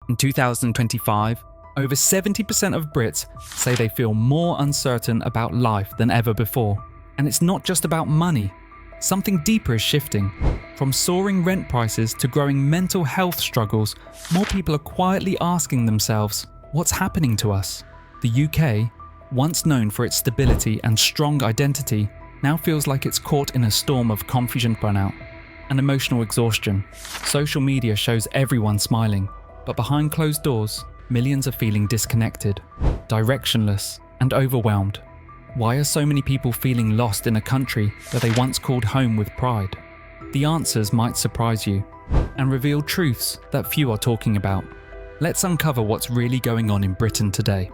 In 2025, over 70% of Brits say they feel more uncertain about life than ever before. And it's not just about money. Something deeper is shifting. From soaring rent prices to growing mental health struggles, more people are quietly asking themselves, what's happening to us? The UK, once known for its stability and strong identity, now feels like it's caught in a storm of confusion, burnout, and emotional exhaustion. Social media shows everyone smiling, but behind closed doors, millions are feeling disconnected, directionless, and overwhelmed. Why are so many people feeling lost in a country that they once called home with pride? The answers might surprise you and reveal truths that few are talking about. Let's uncover what's really going on in Britain today.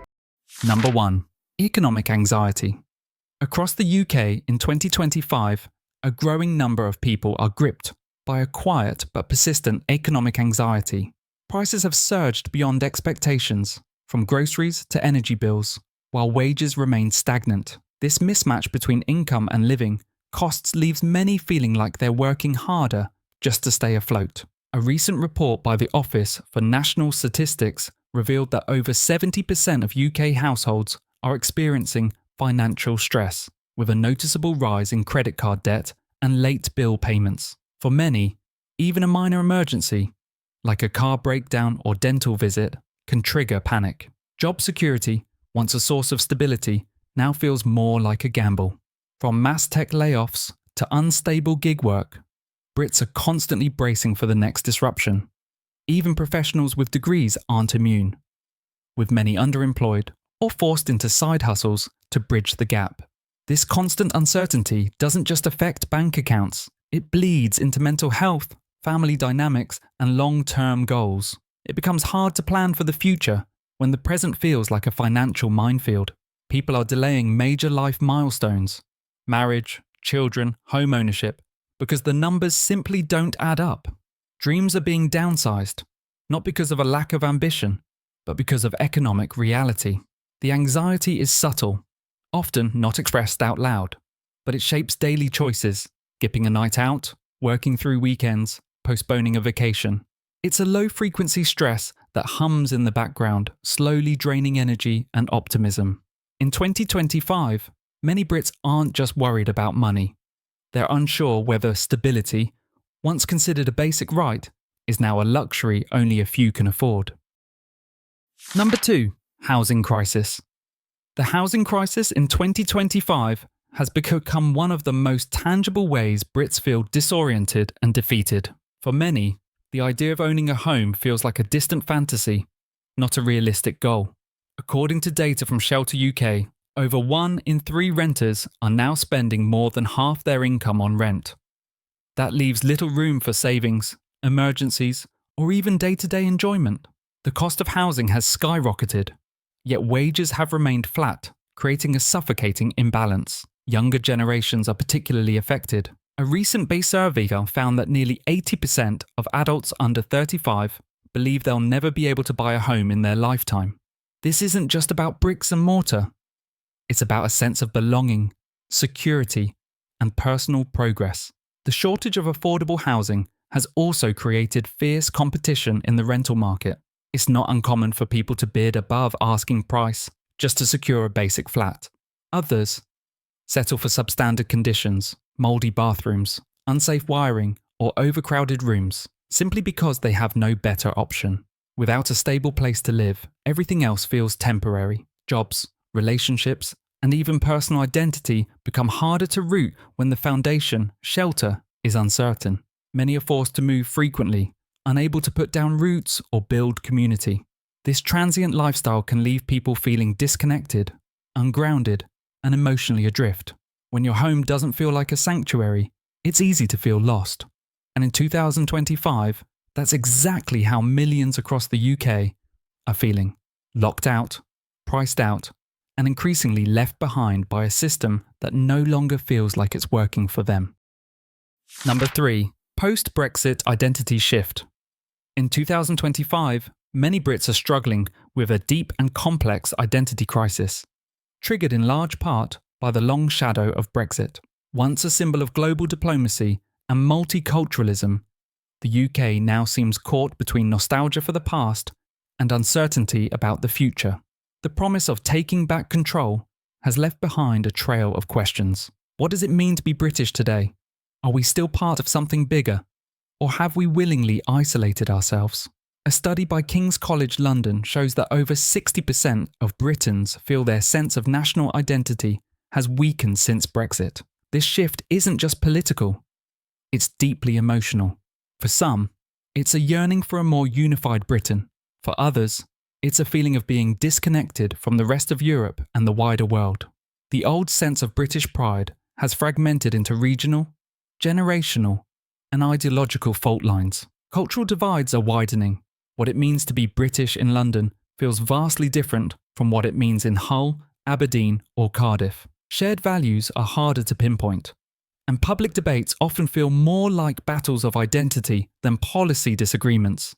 Number 1. Economic anxiety. Across the UK in 2025, a growing number of people are gripped by a quiet but persistent economic anxiety. Prices have surged beyond expectations, from groceries to energy bills, while wages remain stagnant. This mismatch between income and living costs leaves many feeling like they're working harder just to stay afloat. A recent report by the Office for National Statistics revealed that over 70% of UK households are experiencing financial stress, with a noticeable rise in credit card debt and late bill payments. For many, even a minor emergency, like a car breakdown or dental visit, can trigger panic. Job security, once a source of stability, now feels more like a gamble. From mass tech layoffs to unstable gig work, Brits are constantly bracing for the next disruption. Even professionals with degrees aren't immune, with many underemployed or forced into side hustles to bridge the gap. This constant uncertainty doesn't just affect bank accounts, it bleeds into mental health, family dynamics, and long-term goals. It becomes hard to plan for the future when the present feels like a financial minefield. People are delaying major life milestones, marriage, children, home ownership, because the numbers simply don't add up. Dreams are being downsized, not because of a lack of ambition, but because of economic reality. The anxiety is subtle, often not expressed out loud, but it shapes daily choices, skipping a night out, working through weekends, postponing a vacation. It's a low-frequency stress that hums in the background, slowly draining energy and optimism. In 2025, many Brits aren't just worried about money. They're unsure whether stability, once considered a basic right, is now a luxury only a few can afford. Number 2. Housing crisis. The housing crisis in 2025 has become one of the most tangible ways Brits feel disoriented and defeated. For many, the idea of owning a home feels like a distant fantasy, not a realistic goal. According to data from Shelter UK, over 1 in 3 renters are now spending more than half their income on rent. That leaves little room for savings, emergencies, or even day-to-day enjoyment. The cost of housing has skyrocketed, yet wages have remained flat, creating a suffocating imbalance. Younger generations are particularly affected. A recent Bay survey found that nearly 80% of adults under 35 believe they'll never be able to buy a home in their lifetime. This isn't just about bricks and mortar. It's about a sense of belonging, security, and personal progress. The shortage of affordable housing has also created fierce competition in the rental market. It's not uncommon for people to bid above asking price just to secure a basic flat. Others settle for substandard conditions, mouldy bathrooms, unsafe wiring, or overcrowded rooms, simply because they have no better option. Without a stable place to live, everything else feels temporary. Jobs, relationships, and even personal identity become harder to root when the foundation, shelter, is uncertain. Many are forced to move frequently, unable to put down roots or build community. This transient lifestyle can leave people feeling disconnected, ungrounded, and emotionally adrift. When your home doesn't feel like a sanctuary, it's easy to feel lost. And in 2025, that's exactly how millions across the UK are feeling. Locked out, priced out, and increasingly left behind by a system that no longer feels like it's working for them. Number 3. Post-Brexit identity shift. In 2025, many Brits are struggling with a deep and complex identity crisis, triggered in large part by the long shadow of Brexit. Once a symbol of global diplomacy and multiculturalism, the UK now seems caught between nostalgia for the past and uncertainty about the future. The promise of taking back control has left behind a trail of questions. What does it mean to be British today? Are we still part of something bigger? Or have we willingly isolated ourselves? A study by King's College London shows that over 60% of Britons feel their sense of national identity has weakened since Brexit. This shift isn't just political, it's deeply emotional. For some, it's a yearning for a more unified Britain. For others, it's a feeling of being disconnected from the rest of Europe and the wider world. The old sense of British pride has fragmented into regional, generational, and ideological fault lines. Cultural divides are widening. What it means to be British in London feels vastly different from what it means in Hull, Aberdeen, or Cardiff. Shared values are harder to pinpoint, and public debates often feel more like battles of identity than policy disagreements.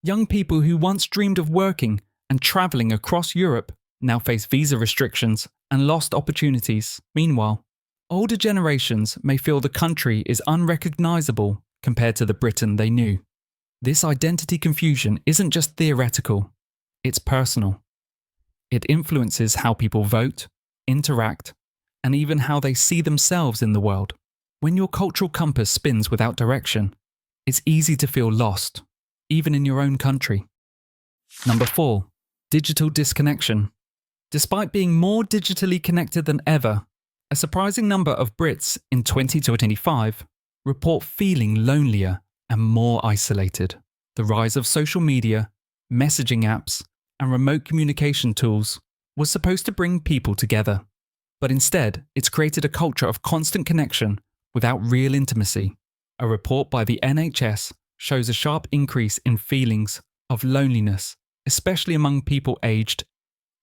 Young people who once dreamed of working and travelling across Europe now face visa restrictions and lost opportunities. Meanwhile, older generations may feel the country is unrecognisable compared to the Britain they knew. This identity confusion isn't just theoretical, it's personal. It influences how people vote, interact, and even how they see themselves in the world. When your cultural compass spins without direction, it's easy to feel lost, even in your own country. Number 4. Digital disconnection. Despite being more digitally connected than ever, a surprising number of Brits in 2025 report feeling lonelier and more isolated. The rise of social media, messaging apps, and remote communication tools was supposed to bring people together. But instead, it's created a culture of constant connection without real intimacy. A report by the NHS shows a sharp increase in feelings of loneliness, especially among people aged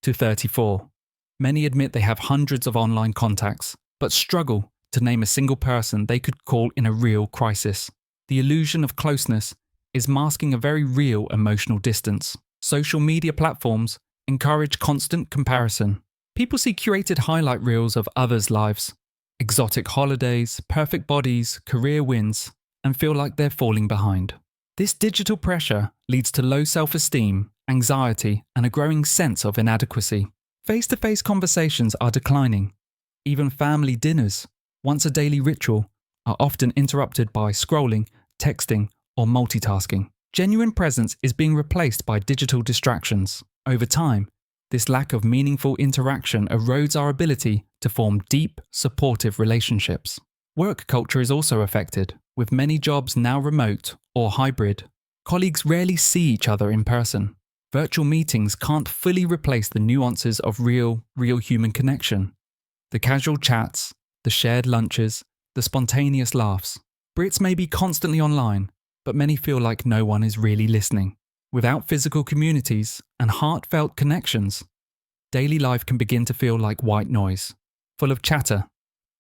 to 34. Many admit they have hundreds of online contacts, but struggle to name a single person they could call in a real crisis. The illusion of closeness is masking a very real emotional distance. Social media platforms encourage constant comparison. People see curated highlight reels of others' lives, exotic holidays, perfect bodies, career wins, and feel like they're falling behind. This digital pressure leads to low self-esteem, anxiety, and a growing sense of inadequacy. Face-to-face conversations are declining. Even family dinners, once a daily ritual, are often interrupted by scrolling, texting, or multitasking. Genuine presence is being replaced by digital distractions. Over time, this lack of meaningful interaction erodes our ability to form deep, supportive relationships. Work culture is also affected, with many jobs now remote or hybrid. Colleagues rarely see each other in person. Virtual meetings can't fully replace the nuances of real human connection. The casual chats, the shared lunches, the spontaneous laughs. Brits may be constantly online, but many feel like no one is really listening. Without physical communities and heartfelt connections, daily life can begin to feel like white noise, full of chatter,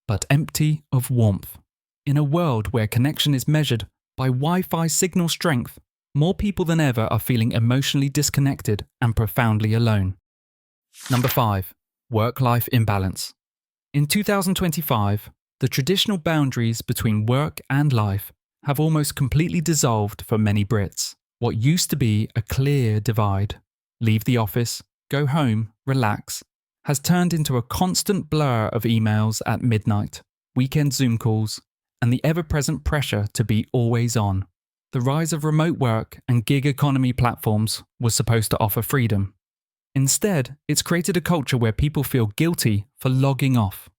but empty of warmth. In a world where connection is measured by Wi-Fi signal strength, more people than ever are feeling emotionally disconnected and profoundly alone. Number 5. Work-life imbalance. In 2025, the traditional boundaries between work and life have almost completely dissolved for many Brits. What used to be a clear divide, leave the office, go home, relax, has turned into a constant blur of emails at midnight, weekend Zoom calls, and the ever-present pressure to be always on. The rise of remote work and gig economy platforms was supposed to offer freedom. Instead, it's created a culture where people feel guilty for logging off.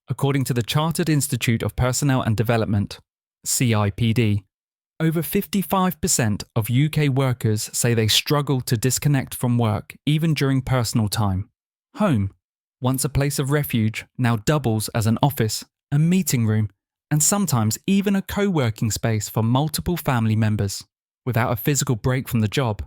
According to the Chartered Institute of Personnel and Development, CIPD, over 55% of UK workers say they struggle to disconnect from work even during personal time. Home, once a place of refuge, now doubles as an office, a meeting room, and sometimes even a co-working space for multiple family members. Without a physical break from the job,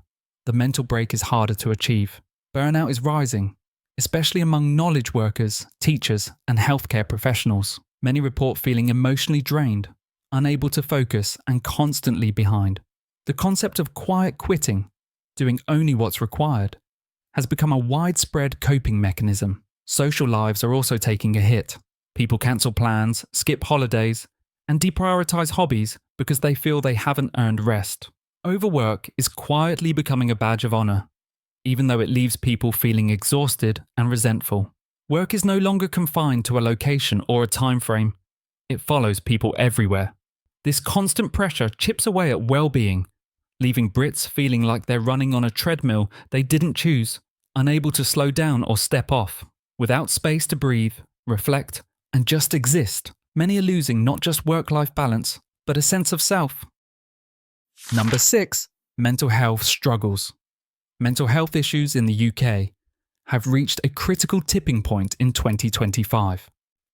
the mental break is harder to achieve. Burnout is rising, especially among knowledge workers, teachers, and healthcare professionals. Many report feeling emotionally drained, unable to focus, and constantly behind. The concept of quiet quitting, doing only what's required, has become a widespread coping mechanism. Social lives are also taking a hit. People cancel plans, skip holidays, and deprioritize hobbies because they feel they haven't earned rest. Overwork is quietly becoming a badge of honor, even though it leaves people feeling exhausted and resentful. Work is no longer confined to a location or a time frame. It follows people everywhere. This constant pressure chips away at well-being, leaving Brits feeling like they're running on a treadmill they didn't choose, unable to slow down or step off. Without space to breathe, reflect, and just exist, many are losing not just work-life balance, but a sense of self. Number 6. Mental health struggles. Mental health issues in the UK have reached a critical tipping point in 2025.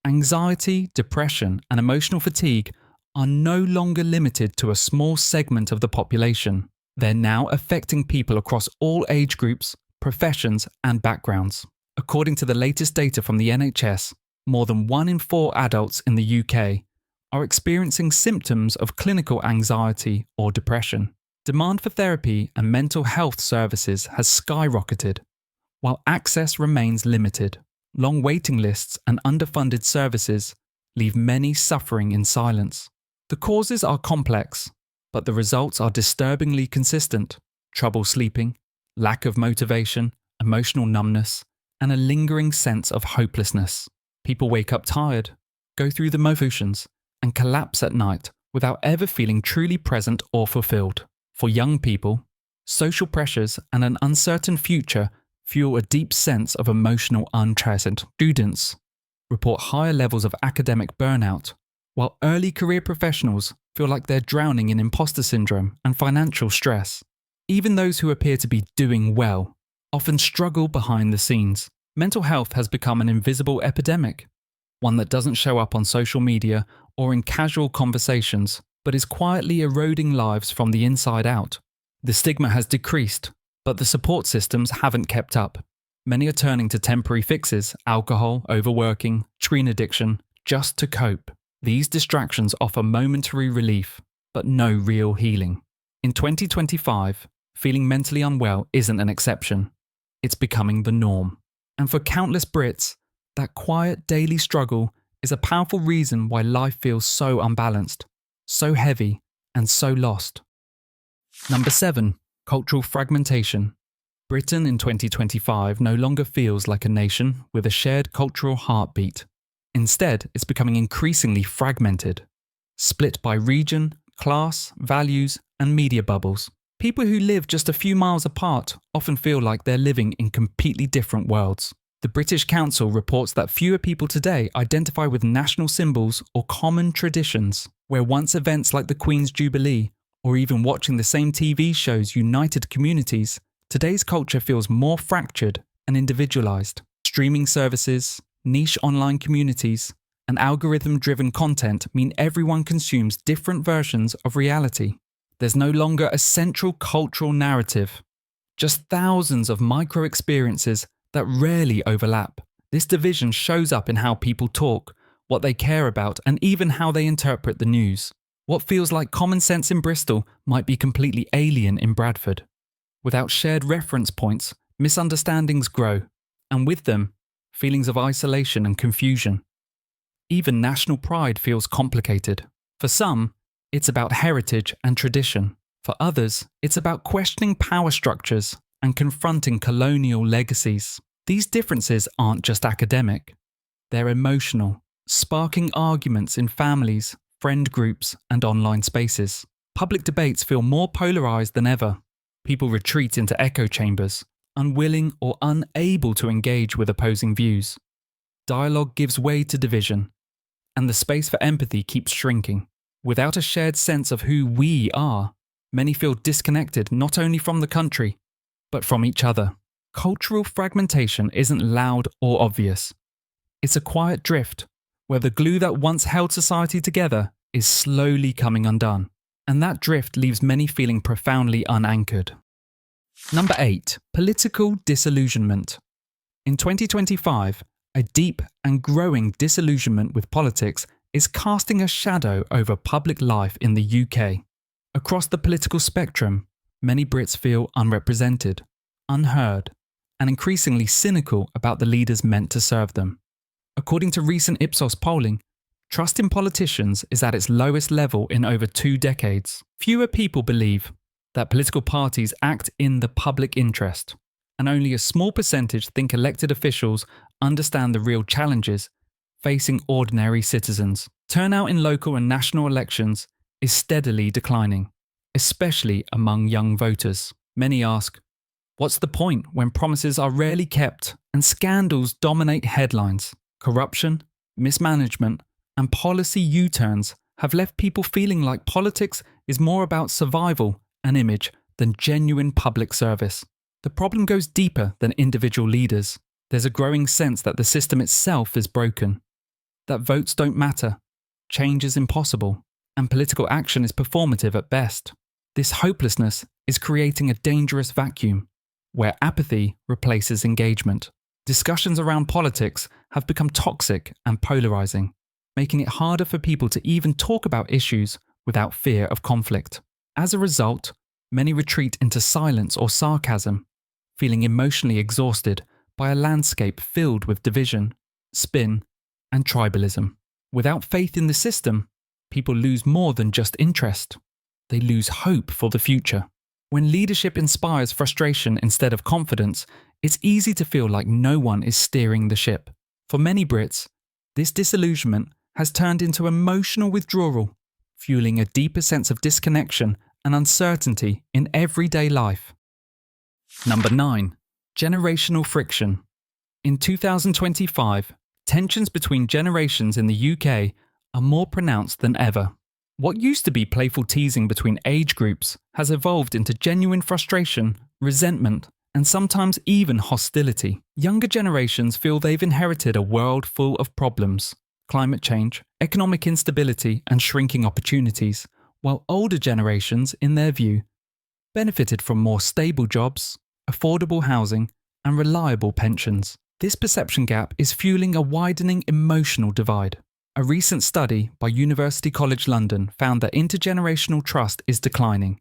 Anxiety, depression, and emotional fatigue are no longer limited to a small segment of the population. They're now affecting people across all age groups, professions, and backgrounds. According to the latest data from the NHS, more than 1 in 4 adults in the UK are experiencing symptoms of clinical anxiety or depression. Demand for therapy and mental health services has skyrocketed, while access remains limited. Long waiting lists and underfunded services leave many suffering in silence. The causes are complex, but the results are disturbingly consistent. Trouble sleeping, lack of motivation, emotional numbness, and a lingering sense of hopelessness. People wake up tired, go through the motions, and collapse at night without ever feeling truly present or fulfilled. For young people, social pressures and an uncertain future fuel a deep sense of emotional unrest. Students report higher levels of academic burnout, while early career professionals feel like they're drowning in imposter syndrome and financial stress. Even those who appear to be doing well often struggle behind the scenes. Mental health has become an invisible epidemic, one that doesn't show up on social media or in casual conversations, but is quietly eroding lives from the inside out. The stigma has decreased, but the support systems haven't kept up. Many are turning to temporary fixes, alcohol, overworking, screen addiction, just to cope. These distractions offer momentary relief, but no real healing. In 2025, feeling mentally unwell isn't an exception. It's becoming the norm. And for countless Brits, that quiet daily struggle is a powerful reason why life feels so unbalanced, so heavy, and so lost. Number 7. Cultural fragmentation. Britain in 2025 no longer feels like a nation with a shared cultural heartbeat. Instead, it's becoming increasingly fragmented, split by region, class, values, and media bubbles. People who live just a few miles apart often feel like they're living in completely different worlds. The British Council reports that fewer people today identify with national symbols or common traditions, where once events like the Queen's Jubilee or even watching the same TV shows united communities, today's culture feels more fractured and individualized. Streaming services, niche online communities, and algorithm-driven content mean everyone consumes different versions of reality. There's no longer a central cultural narrative, just thousands of micro-experiences that rarely overlap. This division shows up in how people talk, what they care about, and even how they interpret the news. What feels like common sense in Bristol might be completely alien in Bradford. Without shared reference points, misunderstandings grow, and with them, feelings of isolation and confusion. Even national pride feels complicated. For some, it's about heritage and tradition. For others, it's about questioning power structures and confronting colonial legacies. These differences aren't just academic. They're emotional, sparking arguments in families, friend groups, and online spaces. Public debates feel more polarized than ever. People retreat into echo chambers, unwilling or unable to engage with opposing views. Dialogue gives way to division, and the space for empathy keeps shrinking. Without a shared sense of who we are, many feel disconnected not only from the country, but from each other. Cultural fragmentation isn't loud or obvious. It's a quiet drift, where the glue that once held society together is slowly coming undone, and that drift leaves many feeling profoundly unanchored. Number 8. Political disillusionment. In 2025, a deep and growing disillusionment with politics is casting a shadow over public life in the UK. Across the political spectrum, many Brits feel unrepresented, unheard, and increasingly cynical about the leaders meant to serve them. According to recent Ipsos polling, trust in politicians is at its lowest level in over 2 decades. Fewer people believe that political parties act in the public interest, and only a small percentage think elected officials understand the real challenges facing ordinary citizens. Turnout in local and national elections is steadily declining, especially among young voters. Many ask, what's the point when promises are rarely kept and scandals dominate headlines? Corruption, mismanagement, and policy U-turns have left people feeling like politics is more about survival and image than genuine public service. The problem goes deeper than individual leaders. There's a growing sense that the system itself is broken, that votes don't matter, change is impossible, and political action is performative at best. This hopelessness is creating a dangerous vacuum, where apathy replaces engagement. Discussions around politics have become toxic and polarizing, making it harder for people to even talk about issues without fear of conflict. As a result, many retreat into silence or sarcasm, feeling emotionally exhausted by a landscape filled with division, spin, and tribalism. Without faith in the system, people lose more than just interest. They lose hope for the future. When leadership inspires frustration instead of confidence, it's easy to feel like no one is steering the ship. For many Brits, this disillusionment has turned into emotional withdrawal, fueling a deeper sense of disconnection and uncertainty in everyday life. Number 9. Generational friction. In 2025, tensions between generations in the UK are more pronounced than ever. What used to be playful teasing between age groups has evolved into genuine frustration, resentment, and sometimes even hostility. Younger generations feel they've inherited a world full of problems: climate change, economic instability, and shrinking opportunities, while older generations, in their view, benefited from more stable jobs, affordable housing, and reliable pensions. This perception gap is fueling a widening emotional divide. A recent study by University College London found that intergenerational trust is declining,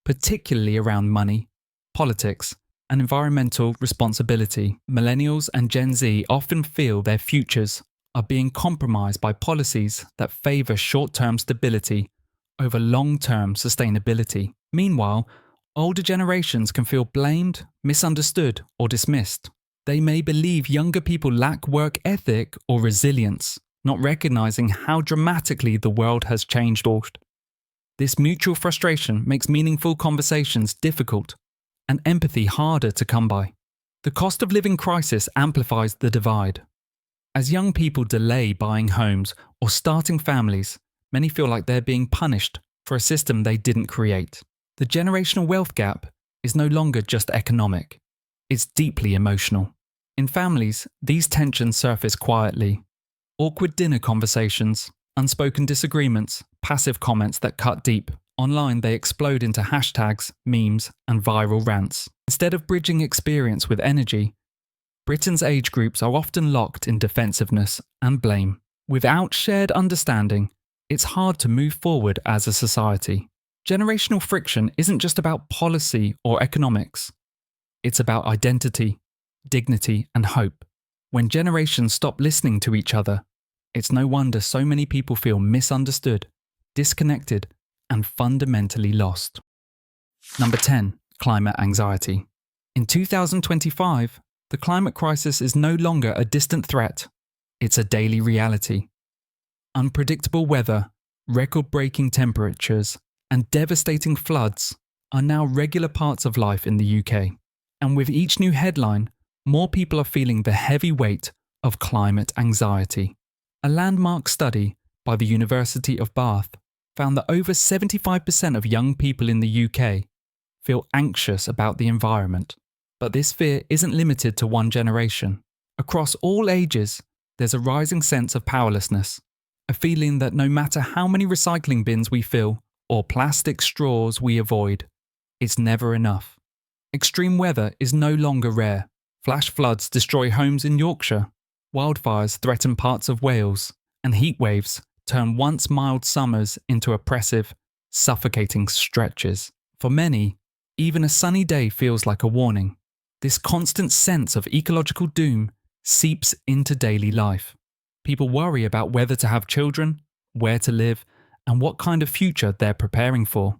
particularly around money, politics, and environmental responsibility. Millennials and Gen Z often feel their futures are being compromised by policies that favour short-term stability over long-term sustainability. Meanwhile, older generations can feel blamed, misunderstood, or dismissed. They may believe younger people lack work ethic or resilience, not recognizing how dramatically the world has changed. This mutual frustration makes meaningful conversations difficult and empathy harder to come by. The cost of living crisis amplifies the divide. As young people delay buying homes or starting families, many feel like they're being punished for a system they didn't create. The generational wealth gap is no longer just economic, it's deeply emotional. In families, these tensions surface quietly. Awkward dinner conversations, unspoken disagreements, passive comments that cut deep. Online, they explode into hashtags, memes, and viral rants. Instead of bridging experience with energy, Britain's age groups are often locked in defensiveness and blame. Without shared understanding, it's hard to move forward as a society. Generational friction isn't just about policy or economics. It's about identity, dignity, and hope. When generations stop listening to each other, it's no wonder so many people feel misunderstood, disconnected, and fundamentally lost. Number 10. Climate anxiety. In 2025, the climate crisis is no longer a distant threat. It's a daily reality. Unpredictable weather, record-breaking temperatures, and devastating floods are now regular parts of life in the UK. And with each new headline, more people are feeling the heavy weight of climate anxiety. A landmark study by the University of Bath found that over 75% of young people in the UK feel anxious about the environment. But this fear isn't limited to one generation. Across all ages, there's a rising sense of powerlessness, a feeling that no matter how many recycling bins we fill or plastic straws we avoid, it's never enough. Extreme weather is no longer rare. Flash floods destroy homes in Yorkshire, wildfires threaten parts of Wales, and heat waves turn once mild summers into oppressive, suffocating stretches. For many, even a sunny day feels like a warning. This constant sense of ecological doom seeps into daily life. People worry about whether to have children, where to live, and what kind of future they're preparing for.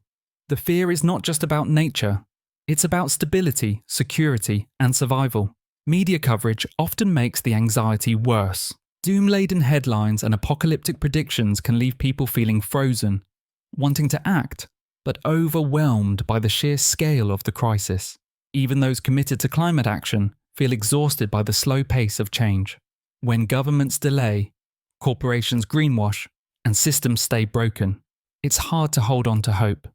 The fear is not just about nature, It's about stability, security, and survival. Media coverage often makes the anxiety worse. Doom-laden headlines and apocalyptic predictions can leave people feeling frozen, wanting to act, but overwhelmed by the sheer scale of the crisis. Even those committed to climate action feel exhausted by the slow pace of change. When governments delay, corporations greenwash, and systems stay broken, it's hard to hold on to hope.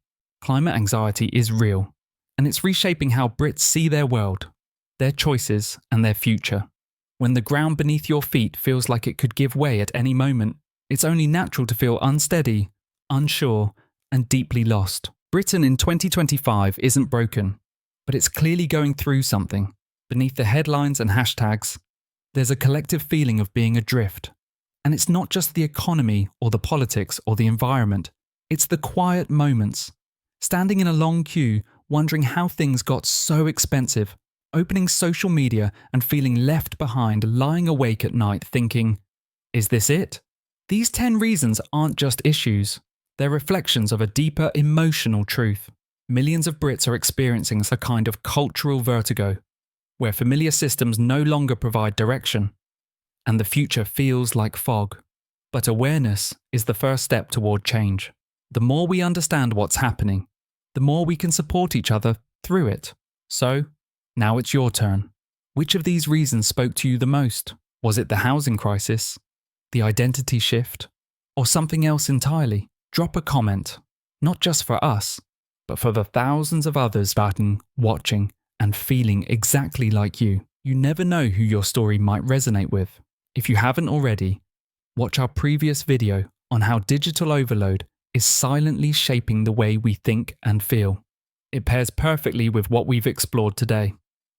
Climate anxiety is real, and it's reshaping how Brits see their world, their choices, and their future. When the ground beneath your feet feels like it could give way at any moment, it's only natural to feel unsteady, unsure, and deeply lost. Britain in 2025 isn't broken, but it's clearly going through something. Beneath the headlines and hashtags, there's a collective feeling of being adrift. And it's not just the economy or the politics or the environment, it's the quiet moments. Standing in a long queue, wondering how things got so expensive, opening social media and feeling left behind, lying awake at night thinking, is this it? These 10 reasons aren't just issues, they're reflections of a deeper emotional truth. Millions of Brits are experiencing a kind of cultural vertigo, where familiar systems no longer provide direction, and the future feels like fog. But awareness is the first step toward change. The more we understand what's happening, the more we can support each other through it. So, now it's your turn. Which of these reasons spoke to you the most? Was it the housing crisis, the identity shift, or something else entirely? Drop a comment, not just for us, but for the thousands of others starting, watching, and feeling exactly like you. You never know who your story might resonate with. If you haven't already, watch our previous video on how digital overload is silently shaping the way we think and feel. It pairs perfectly with what we've explored today.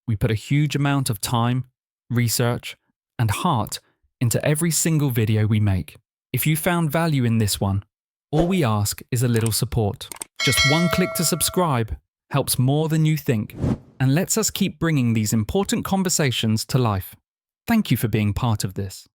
We put a huge amount of time, research, and heart into every single video we make. If you found value in this one, all we ask is a little support. Just one click to subscribe helps more than you think and lets us keep bringing these important conversations to life. Thank you for being part of this.